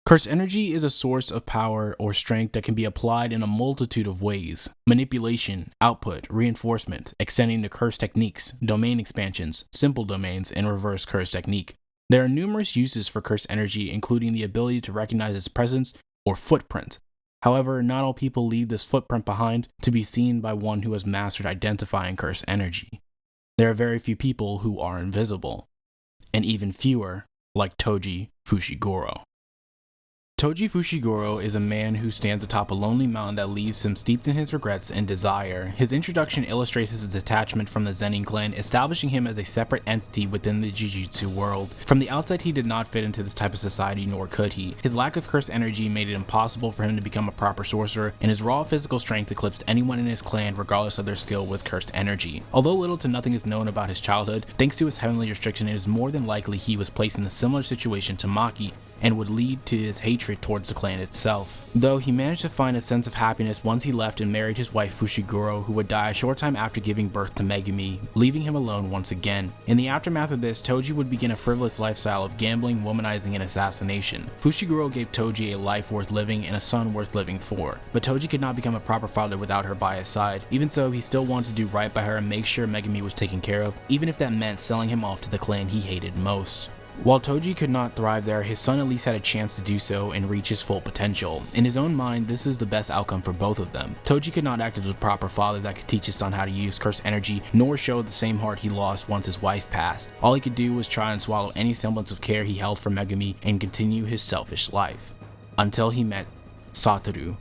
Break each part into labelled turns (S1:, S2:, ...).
S1: Cursed energy is a source of power or strength that can be applied in a multitude of ways: manipulation, output, reinforcement, extending to curse techniques, domain expansions, simple domains, and reverse curse technique. There are numerous uses for cursed energy, including the ability to recognize its presence or footprint. However, not all people leave this footprint behind to be seen by one who has mastered identifying cursed energy. There are very few people who are invisible, and even fewer like Toji Fushiguro. Toji Fushiguro is a man who stands atop a lonely mountain that leaves him steeped in his regrets and desire. His introduction illustrates his detachment from the Zenin clan, establishing him as a separate entity within the Jujutsu world. From the outside, he did not fit into this type of society, nor could he. His lack of cursed energy made it impossible for him to become a proper sorcerer, and his raw physical strength eclipsed anyone in his clan regardless of their skill with cursed energy. Although little to nothing is known about his childhood, thanks to his heavenly restriction, it is more than likely he was placed in a similar situation to Maki, and would lead to his hatred towards the clan itself. Though he managed to find a sense of happiness once he left and married his wife Fushiguro, who would die a short time after giving birth to Megumi, leaving him alone once again. In the aftermath of this, Toji would begin a frivolous lifestyle of gambling, womanizing, and assassination. Fushiguro gave Toji a life worth living and a son worth living for, but Toji could not become a proper father without her by his side. Even so, he still wanted to do right by her and make sure Megumi was taken care of, even if that meant selling him off to the clan he hated most. While Toji could not thrive there, his son at least had a chance to do so and reach his full potential. In his own mind, this is the best outcome for both of them. Toji could not act as a proper father that could teach his son how to use cursed energy, nor show the same heart he lost once his wife passed. All he could do was try and swallow any semblance of care he held for Megumi and continue his selfish life. Until he met Satoru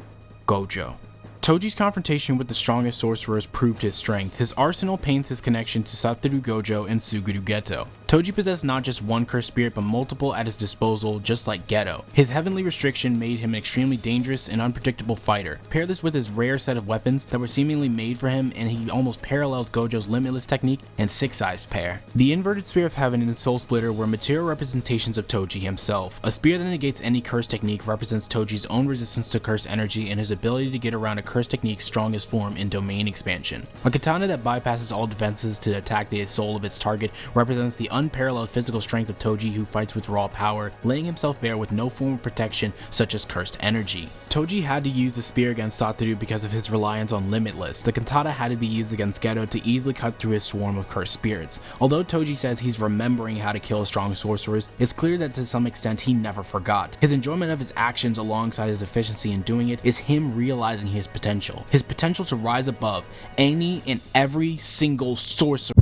S1: Gojo. Toji's confrontation with the strongest sorcerers proved his strength. His arsenal paints his connection to Satoru Gojo and Suguru Geto. Toji possessed not just one cursed spirit but multiple at his disposal, just like Geto. His heavenly restriction made him an extremely dangerous and unpredictable fighter. Pair this with his rare set of weapons that were seemingly made for him, and he almost parallels Gojo's limitless technique and six-eyes pair. The inverted spear of heaven and soul splitter were material representations of Toji himself. A spear that negates any cursed technique represents Toji's own resistance to cursed energy and his ability to get around a cursed technique's strongest form in domain expansion. A katana that bypasses all defenses to attack the soul of its target represents the unparalleled physical strength of Toji, who fights with raw power, laying himself bare with no form of protection such as cursed energy. Toji had to use the spear against Satoru because of his reliance on Limitless. The katana had to be used against Geto to easily cut through his swarm of cursed spirits. Although Toji says he's remembering how to kill strong sorcerers, it's clear that to some extent he never forgot. His enjoyment of his actions alongside his efficiency in doing it is him realizing his potential to rise above any and every single sorcerer.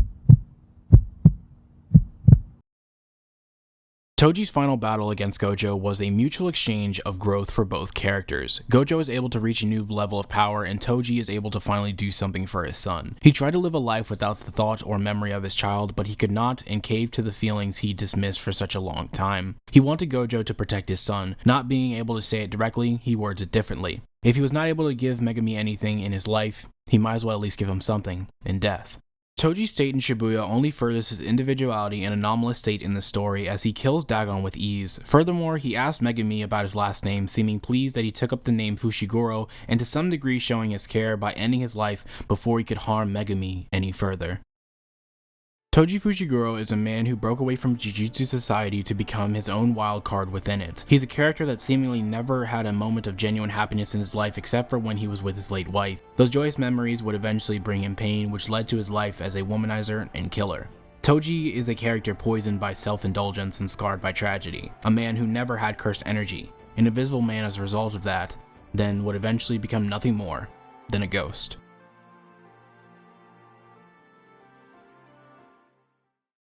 S1: Toji's final battle against Gojo was a mutual exchange of growth for both characters. Gojo is able to reach a new level of power, and Toji is able to finally do something for his son. He tried to live a life without the thought or memory of his child, but he could not, and caved to the feelings he dismissed for such a long time. He wanted Gojo to protect his son. Not being able to say it directly, he words it differently. If he was not able to give Megumi anything in his life, he might as well at least give him something in death. Toji's state in Shibuya only furthers his individuality and anomalous state in the story, as he kills Dagon with ease. Furthermore, he asked Megumi about his last name, seeming pleased that he took up the name Fushiguro, and to some degree showing his care by ending his life before he could harm Megumi any further. Toji Fushiguro is a man who broke away from Jujutsu society to become his own wild card within it. He's a character that seemingly never had a moment of genuine happiness in his life except for when he was with his late wife. Those joyous memories would eventually bring him pain, which led to his life as a womanizer and killer. Toji is a character poisoned by self-indulgence and scarred by tragedy. A man who never had cursed energy. An invisible man as a result of that, then would eventually become nothing more than a ghost.